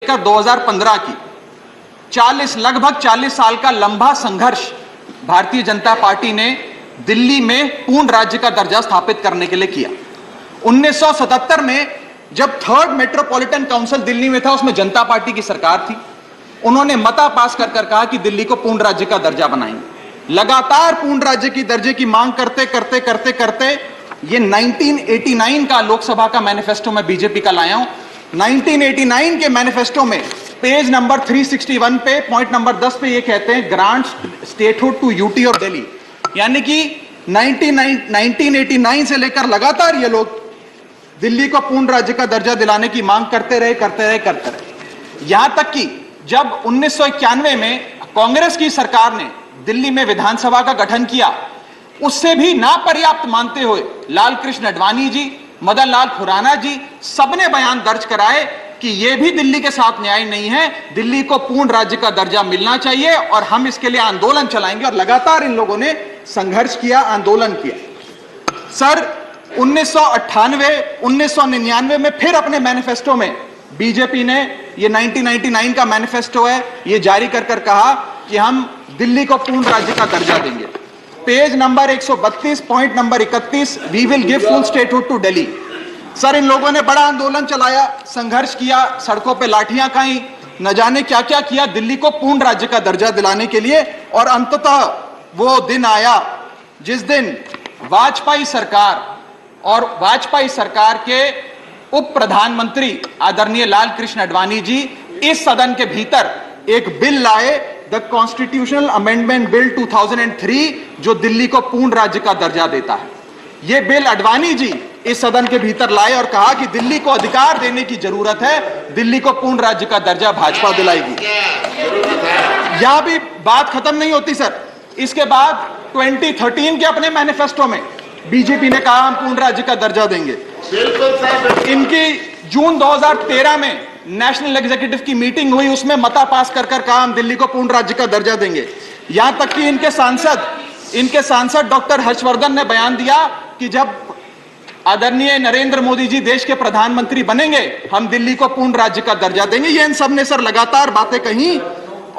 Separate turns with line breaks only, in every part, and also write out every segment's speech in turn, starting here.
लेकर 2015 की लगभग 40 साल का लंबा संघर्ष भारतीय जनता पार्टी ने दिल्ली में पूर्ण राज्य का दर्जा स्थापित करने के लिए किया। 1977 में जब थर्ड मेट्रोपॉलिटन काउंसिल दिल्ली में था, उसमें जनता पार्टी की सरकार थी। उन्होंने मता पास कर कहा कि दिल्ली को पूर्ण राज्य का दर्जा बनाएंगे। लगातार पूर्ण राज्य की दर्जे की मांग करते करते करते करते ये 1989 का लोकसभा का मैनिफेस्टो मैं बीजेपी का लाया हूं। 1989 के मैनिफेस्टो में पेज नंबर 361 पे पॉइंट नंबर 10 पे ये कहते हैं, ग्रांट स्टेटहुड टू यूटी और दिल्ली। यानी कि 1989 से लेकर लगातार ये लोग दिल्ली को पूर्ण राज्य का दर्जा दिलाने की मांग करते रहे। यहां तक कि जब 1991 में कांग्रेस की सरकार ने दिल्ली में विधानसभा का गठन किया, उससे भी ना पर्याप्त मानते हुए लाल कृष्ण आडवाणी जी, मदन लाल खुराना जी सबने बयान दर्ज कराए कि यह भी दिल्ली के साथ न्याय नहीं है, दिल्ली को पूर्ण राज्य का दर्जा मिलना चाहिए और हम इसके लिए आंदोलन चलाएंगे। और लगातार इन लोगों ने संघर्ष किया, आंदोलन किया। सर 1999 में फिर अपने मैनिफेस्टो में बीजेपी ने, ये 1999 का मैनिफेस्टो है, ये जारी कर कहा कि हम दिल्ली को पूर्ण राज्य का दर्जा देंगे। Page number 132 point number 31, we will give full statehood to Delhi. Sir इन लोगों ने बड़ा आंदोलन चलाया, संघर्ष किया, सड़कों पे लाठियां खाई, न जाने क्या क्या किया दिल्ली को पूर्ण राज्य का दर्जा दिलाने के लिए। और अंततः वो दिन आया जिस दिन वाजपेयी सरकार के उप प्रधानमंत्री आदरणीय लाल कृष्ण आडवाणी जी इस सदन के भीतर एक बिल लाए, द कॉन्स्टिट्यूशनल अमेंडमेंट बिल 2003, जो दिल्ली को पूर्ण राज्य का दर्जा देता है। यह बिल आडवाणी जी इस सदन के भीतर लाए और कहा कि दिल्ली को अधिकार देने की जरूरत है, दिल्ली को पूर्ण राज्य का दर्जा भाजपा दिलाएगी। यहां भी बात खत्म नहीं होती सर। इसके बाद 2013 के अपने मैनिफेस्टो में बीजेपी ने कहा हम पूर्ण राज्य का दर्जा देंगे। इनकी जून 2013 में नेशनल एग्जीक्यूटिव की मीटिंग हुई, उसमें मता पास कर कहा हम दिल्ली को पूर्ण राज्य का दर्जा देंगे। यहां तक कि इनके सांसद डॉक्टर हर्षवर्धन ने बयान दिया कि जब आदरणीय नरेंद्र मोदी जी देश के प्रधानमंत्री बनेंगे हम दिल्ली को पूर्ण राज्य का दर्जा देंगे। ये इन सब ने सर लगातार बातें कही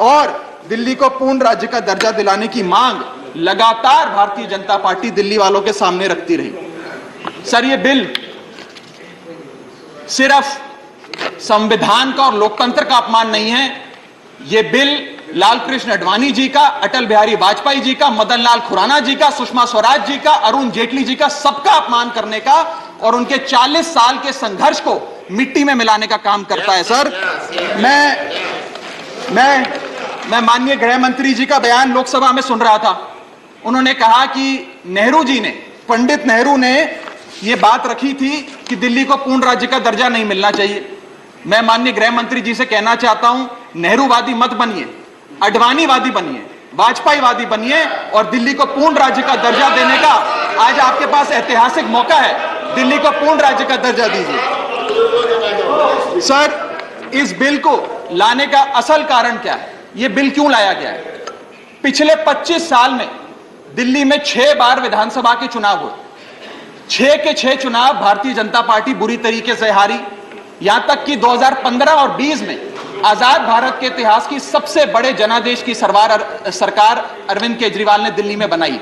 और दिल्ली को पूर्ण राज्य का दर्जा दिलाने की मांग लगातार भारतीय जनता पार्टी दिल्ली वालों के सामने रखती रही। सर ये बिल सिर्फ संविधान का और लोकतंत्र का अपमान नहीं है, ये बिल लाल कृष्ण आडवाणी जी का, अटल बिहारी वाजपेयी जी का, मदन लाल खुराना जी का, सुषमा स्वराज जी का, अरुण जेटली जी का, सबका अपमान करने का और उनके 40 साल के संघर्ष को मिट्टी में मिलाने का काम करता है। सर मैं माननीय गृह मंत्री जी का बयान लोकसभा में सुन रहा था। उन्होंने कहा कि पंडित नेहरू ने यह बात रखी थी कि दिल्ली को पूर्ण राज्य का दर्जा नहीं मिलना चाहिए। मैं माननीय गृह मंत्री जी से कहना चाहता हूं, नेहरूवादी मत बनिए, आडवाणीवादी बनिए, वाजपेयीवादी बनिए और दिल्ली को पूर्ण राज्य का दर्जा देने का आज आपके पास ऐतिहासिक मौका है। दिल्ली को पूर्ण राज्य का दर्जा दीजिए। सर इस बिल को लाने का असल कारण क्या है, यह बिल क्यों लाया गया है? पिछले 25 साल में दिल्ली में 6 बार विधानसभा के चुनाव हुए, 6 के 6 चुनाव भारतीय जनता पार्टी बुरी तरीके से हारी। यहां तक कि 2015 और 20 में आजाद भारत के इतिहास की सबसे बड़े जनादेश की सरकार अरविंद केजरीवाल ने दिल्ली में बनाई।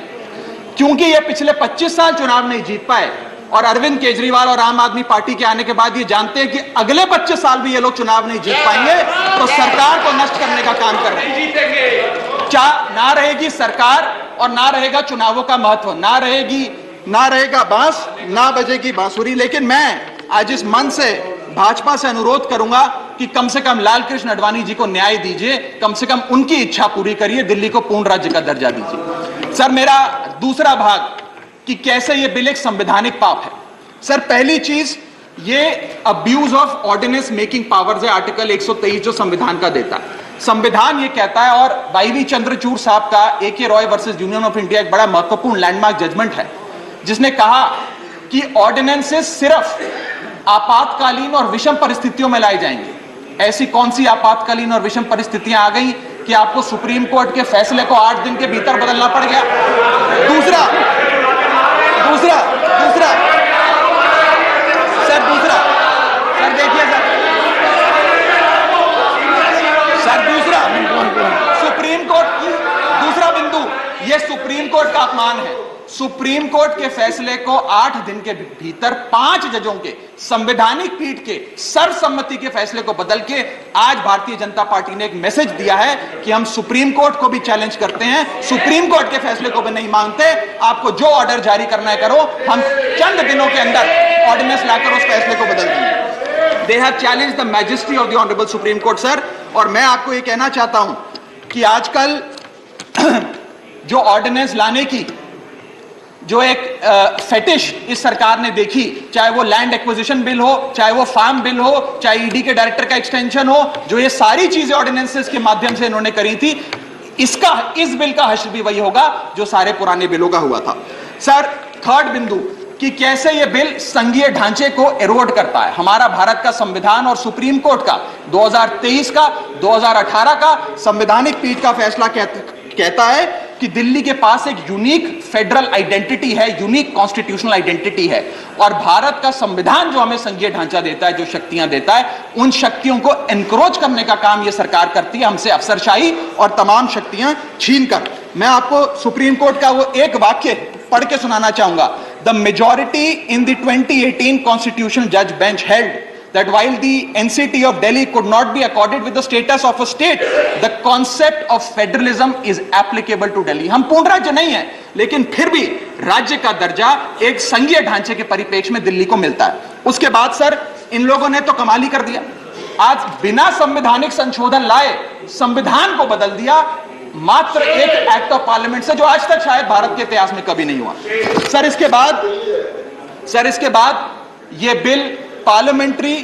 क्योंकि ये पिछले 25 साल चुनाव नहीं जीत पाए और अरविंद केजरीवाल और आम आदमी पार्टी के आने के बाद ये जानते हैं कि अगले 25 साल भी ये लोग चुनाव नहीं जीत पाएंगे, तो सरकार को नष्ट करने का काम कर रहे हैं। क्या ना रहेगी सरकार और ना रहेगा चुनावों का महत्व, ना रहेगा बांस, ना बजेगी बांसुरी। लेकिन मैं आज इस मन से भाजपा से अनुरोध करूंगा कि कम से कम लाल कृष्ण आडवाणी जी को न्याय दीजिए, कम से कम उनकी इच्छा पूरी करिए, दिल्ली को पूर्ण राज्य का दर्जा दीजिए। सर मेरा दूसरा भाग कि कैसे यह बिल एक संवैधानिक पाप है। सर पहली चीज, ये abuse of ordinance making powers है, आर्टिकल 123 जो संविधान का देता है। संविधान ये कहता है, और वाईवी चंद्रचूड़ साहब का AK Roy versus union of India एक बड़ा महत्वपूर्ण लैंडमार्क जजमेंट है, जिसने कहा कि ऑर्डिनेंसेस सिर्फ आपातकालीन और विषम परिस्थितियों में लाए जाएंगे। ऐसी कौन सी आपातकालीन और विषम परिस्थितियां आ गई कि आपको सुप्रीम कोर्ट के फैसले को 8 दिन के भीतर बदलना पड़ गया? दूसरा सर देखिए सर, बात मान है, सुप्रीम कोर्ट के फैसले को 8 दिन के भीतर 5 जजों के संवैधानिक पीठ के सर्वसम्मति के फैसले को बदल के आज भारतीय जनता पार्टी ने एक मैसेज दिया है कि हम सुप्रीम कोर्ट को भी चैलेंज करते हैं, सुप्रीम कोर्ट के फैसले को भी नहीं मानते, आपको जो ऑर्डर जारी करना है करो, हम चंद दिनों के अंदर ऑर्डिनेंस लाकर उस फैसले को बदल देंगे। They have challenge the majesty of the honourable supreme court sir. और मैं आपको ये कहना चाहता हूं कि आजकल जो ऑर्डिनेंस लाने की जो एक फेटिश इस सरकार ने देखी, चाहे वो लैंड एक्विजिशन बिल हो, चाहे वो फार्म बिल हो, चाहे ईडी के डायरेक्टर का एक्सटेंशन हो, जो ये सारी चीजें ऑर्डिनेंसेस के माध्यम से इन्होंने करी थी, इस बिल का हश्र भी वही होगा जो सारे पुराने बिलों का हुआ था। सर, थर्ड बिंदु कि कैसे ये बिल संघीय ढांचे को एरोड करता है। हमारा भारत का संविधान और सुप्रीम कोर्ट का 2023 का 2018 का संवैधानिक पीठ का फैसला कहता है कि दिल्ली के पास एक यूनिक फेडरल आइडेंटिटी है, यूनिक कॉन्स्टिट्यूशनल आइडेंटिटी है, और भारत का संविधान जो हमें संघीय ढांचा देता है, जो शक्तियां देता है, उन शक्तियों को एनक्रोच करने का काम यह सरकार करती है, हमसे अफसरशाही और तमाम शक्तियां छीनकर। मैं आपको सुप्रीम कोर्ट का वो एक वाक्य पढ़ के सुनाना चाहूंगा। The majority in the 2018 constitutional जज bench held that while the NCT of Delhi could not be accorded with the status of a state, the concept of federalism is applicable to Delhi. हम पूर्ण राज्य नहीं है, लेकिन फिर भी राज्य का दर्जा एक संघीय ढांचे के परिप्रेक्ष्य में दिल्ली को मिलता है। उसके बाद सर, इन लोगों ने तो कमाल ही कर दिया, आज बिना संवैधानिक संशोधन लाए संविधान को बदल दिया, मात्र एक एक्ट ऑफ पार्लियामेंट से, जो आज तक शायद भारत के इतिहास में कभी नहीं हुआ। सर इसके बाद ये बिल पार्लियामेंट्री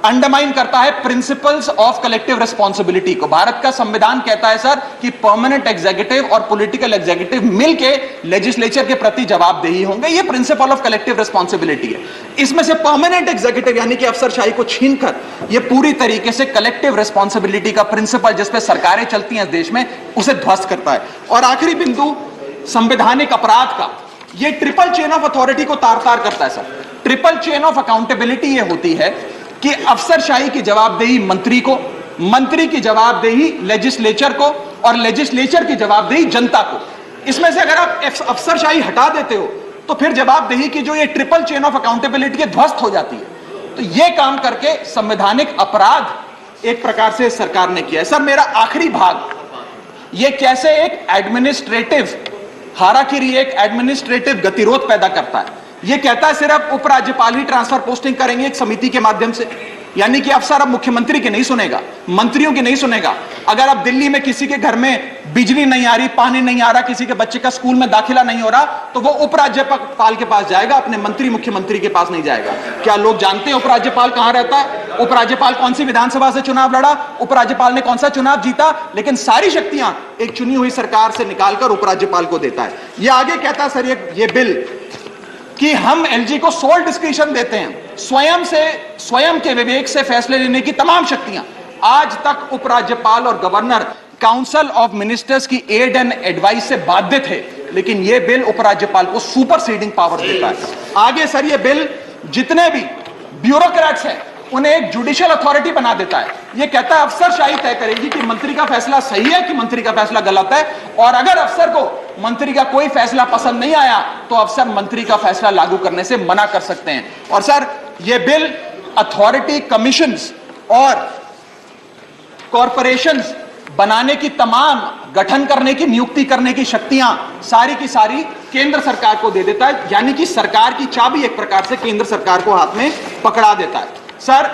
अंडरमाइन करता है प्रिंसिपल्स ऑफ कलेक्टिव रिस्पांसिबिलिटी को। भारत का संविधान कहता है सर कि परमानेंट एग्जीक्यूटिव और पॉलिटिकल एग्जीक्यूटिव मिलके लेजिस्लेचर के प्रति जवाबदेही होंगे, ये प्रिंसिपल ऑफ कलेक्टिव रिस्पांसिबिलिटी है। इसमें से परमानेंट एग्जीक्यूटिव यानी कि अफसरशाही को छीनकर ये पूरी तरीके से कलेक्टिव रिस्पांसिबिलिटी का प्रिंसिपल जिस पे सरकारें चलती हैं देश में, उसे ध्वस्त करता है। और आखिरी बिंदु संवैधानिक अपराध का, ये ट्रिपल चेन ऑफ अथॉरिटी को तार-तार करता है sir. Triple chain of accountability ये होती है कि अफसरशाही की जवाबदेही मंत्री को, मंत्री की जवाबदेही लेजिस्लेचर को, और लेजिस्लेचर की जवाबदेही जनता को। इसमें से अगर आप अफसरशाही हटा देते हो तो फिर जवाबदेही की जो ये ट्रिपल चेन ऑफ अकाउंटेबिलिटी है ध्वस्त हो जाती है। तो ये काम करके संवैधानिक अपराध एक प्रकार से सरकार ने किया है। सर, मेरा आखिरी भाग, ये कैसे एक एडमिनिस्ट्रेटिव हाराकिरी, एक एडमिनिस्ट्रेटिव गतिरोध पैदा करता है। ये कहता है सिर्फ उपराज्यपाल ही ट्रांसफर पोस्टिंग करेंगे एक समिति के माध्यम से, यानी कि अफसर अब मुख्यमंत्री की नहीं सुनेगा, मंत्रियों की नहीं सुनेगा। अगर अब दिल्ली में किसी के घर में बिजली नहीं आ रही, पानी नहीं आ रहा, किसी के बच्चे का स्कूल में दाखिला नहीं हो रहा, तो वो उपराज्यपाल के पास जाएगा, अपने मंत्री मुख्यमंत्री के पास नहीं जाएगा। क्या लोग जानते हैं उपराज्यपाल कहां रहता है? उपराज्यपाल कौन सी विधानसभा से चुनाव लड़ा, उपराज्यपाल ने कौन सा चुनाव जीता? लेकिन सारी शक्तियां एक चुनी हुई सरकार से निकालकर उपराज्यपाल को देता है। यह आगे कहता है सर ये बिल कि हम एलजी को सोल डिस्क्रिशन देते हैं, स्वयं के विवेक से फैसले लेने की तमाम शक्तियां। आज तक उपराज्यपाल और गवर्नर काउंसिल ऑफ मिनिस्टर्स की एड एंड एडवाइस से बाध्य थे, लेकिन यह बिल उपराज्यपाल को सुपरसीडिंग पावर देता है। आगे सर, यह बिल जितने भी ब्यूरोक्रेट्स हैं उन्हें एक जुडिशियल अथॉरिटी बना देता है। यह कहता है अफसरशाही तय करेगी कि मंत्री का फैसला सही है कि मंत्री का फैसला गलत है, और अगर अफसर को मंत्री का कोई फैसला पसंद नहीं आया तो अफसर मंत्री का फैसला लागू करने से मना कर सकते हैं। और सर, यह बिल अथॉरिटी, कमीशंस और कॉरपोरेशंस बनाने की, तमाम गठन करने की, नियुक्ति करने की शक्तियां सारी की सारी केंद्र सरकार को दे देता है, यानी कि सरकार की चाबी एक प्रकार से केंद्र सरकार को हाथ में पकड़ा देता है। सर,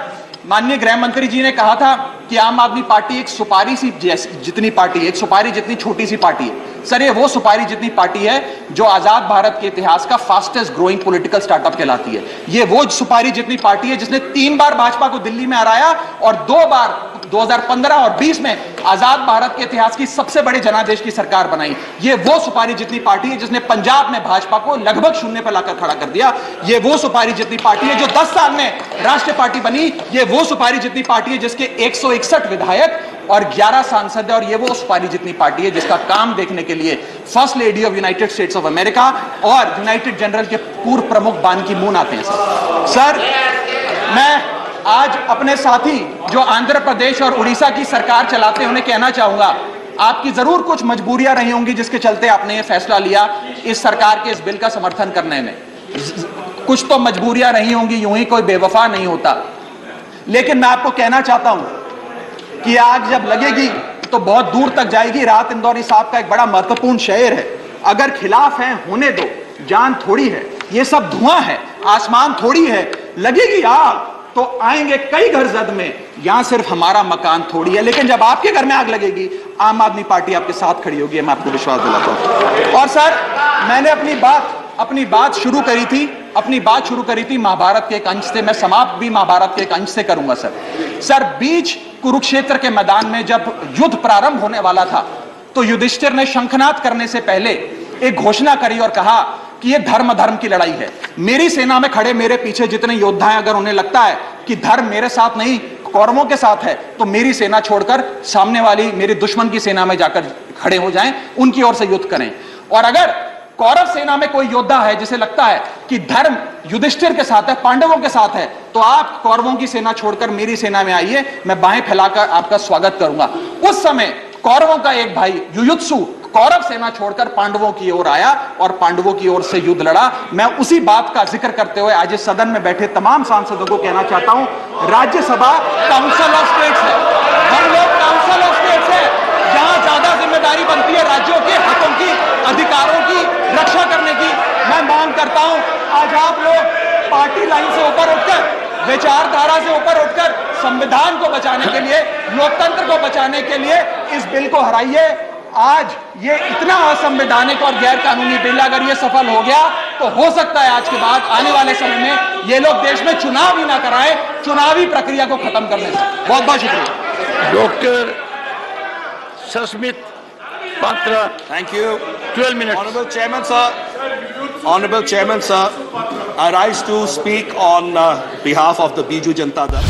माननीय गृह मंत्री जी ने कहा था कि आम आदमी पार्टी एक सुपारी सी जितनी पार्टी है, एक सुपारी जितनी छोटी सी पार्टी है। सर, ये वो सुपारी जितनी पार्टी है जो आजाद भारत के इतिहास का फास्टेस्ट ग्रोइंग पॉलिटिकल स्टार्टअप कहलाती है। ये वो सुपारी जितनी पार्टी है जिसने 3 बार भाजपा को दिल्ली में हराया और 2 बार 2015 और 20 में आजाद भारत के इतिहास की सबसे बड़े जनादेश की सरकार बनाई। ये वो सुपारी जितनी पार्टी है जिसने पंजाब में भाजपा को लगभग शून्य पर लाकर खड़ा कर दिया। ये वो सुपारी जितनी पार्टी है जो 10 साल में राष्ट्रीय पार्टी बनी। ये वो सुपारी जितनी पार्टी है जिसके 161 विधायक और 11 सांसद है। और ये वो सुपारी जितनी पार्टी है जिसका काम देखने के लिए first lady of United states of America और यूनाइटेड जनरल के पूर्व प्रमुख बान की मून आते हैं। सर, मैं आज अपने साथी जो आंध्र प्रदेश और उड़ीसा की सरकार चलाते हैं उन्हें कहना चाहूंगा आपकी जरूर कुछ मजबूरियां रही होंगी जिसके चलते आपने ये फैसला लिया इस सरकार के इस बिल का समर्थन करने में। कुछ तो मजबूरियां रही होंगी, यूं ही कोई बेवफा नहीं होता। लेकिन मैं आपको कहना चाहता हूं कि आग जब लगेगी तो बहुत दूर तक जाएगी। राहत इंदौरी साहब का एक बड़ा महत्वपूर्ण शेर है, अगर खिलाफ है होने दो, जान थोड़ी है, ये सब धुआं है, आसमान थोड़ी है, लगेगी आग तो आएंगे कई घर जद में, यहां सिर्फ हमारा मकान थोड़ी है। लेकिन जब आपके घर में आग लगेगी, आम आदमी पार्टी आपके साथ खड़ी होगी, मैं आपको विश्वास दिलाता हूं। और सर, मैंने अपनी बात शुरू करी थी महाभारत के एक अंश से, मैं समाप्त भी महाभारत के एक अंश से करूंगा सर। बीच कुरुक्षेत्र के मैदान में जब युद्ध प्रारंभ होने वाला था तो युधिष्ठिर ने शंखनाद करने से पहले एक घोषणा करी और कहा कि यह धर्म की लड़ाई है। मेरी सेना में खड़े मेरे पीछे जितने योद्धा हैं, अगर उन्हें लगता है कि धर्म मेरे साथ नहीं कौरवों के साथ है, तो मेरी सेना छोड़कर सामने वाली मेरे दुश्मन की सेना में जाकर खड़े हो जाएं, उनकी ओर से युद्ध करें। और अगर कौरव सेना में कोई योद्धा है जिसे लगता है कि धर्म युधिष्ठिर के साथ है, पांडवों के साथ है, तो आप कौरवों की सेना छोड़कर मेरी सेना में आइए, मैं बाहें फैलाकर आपका स्वागत करूंगा। उस समय कौरवों का एक भाई युयुत्सु कौरव सेना छोड़कर पांडवों की ओर आया और पांडवों की ओर से युद्ध लड़ा। मैं उसी बात का जिक्र करते हुए आज इस सदन में बैठे तमाम सांसदों को कहना चाहता हूं, राज्यसभा काउंसिल ऑफ स्टेट्स है, हम लोग काउंसिल ऑफ स्टेट्स है, जहां ज्यादा जिम्मेदारी बनती है राज्यों के हकों की, अधिकारों की रक्षा करने की। मैं मांग करता हूं, आज आप लोग पार्टी लाइन से ऊपर उठकर, विचारधारा से ऊपर उठकर संविधान को बचाने के लिए, लोकतंत्र को बचाने के लिए इस बिल को हराइए। आज ये इतना असंवैधानिक और गैर कानूनी बिल अगर ये सफल हो गया तो हो सकता है आज के बाद आने वाले समय में ये लोग देश में चुनाव ही ना कराएं, चुनावी प्रक्रिया को खत्म करने से। बहुत बहुत शुक्रिया।
Doctor Sasmit Patra,
Thank you.
12 minutes.
Honorable Chairman, sir, I rise to speak on behalf of the Biju Janata Dal.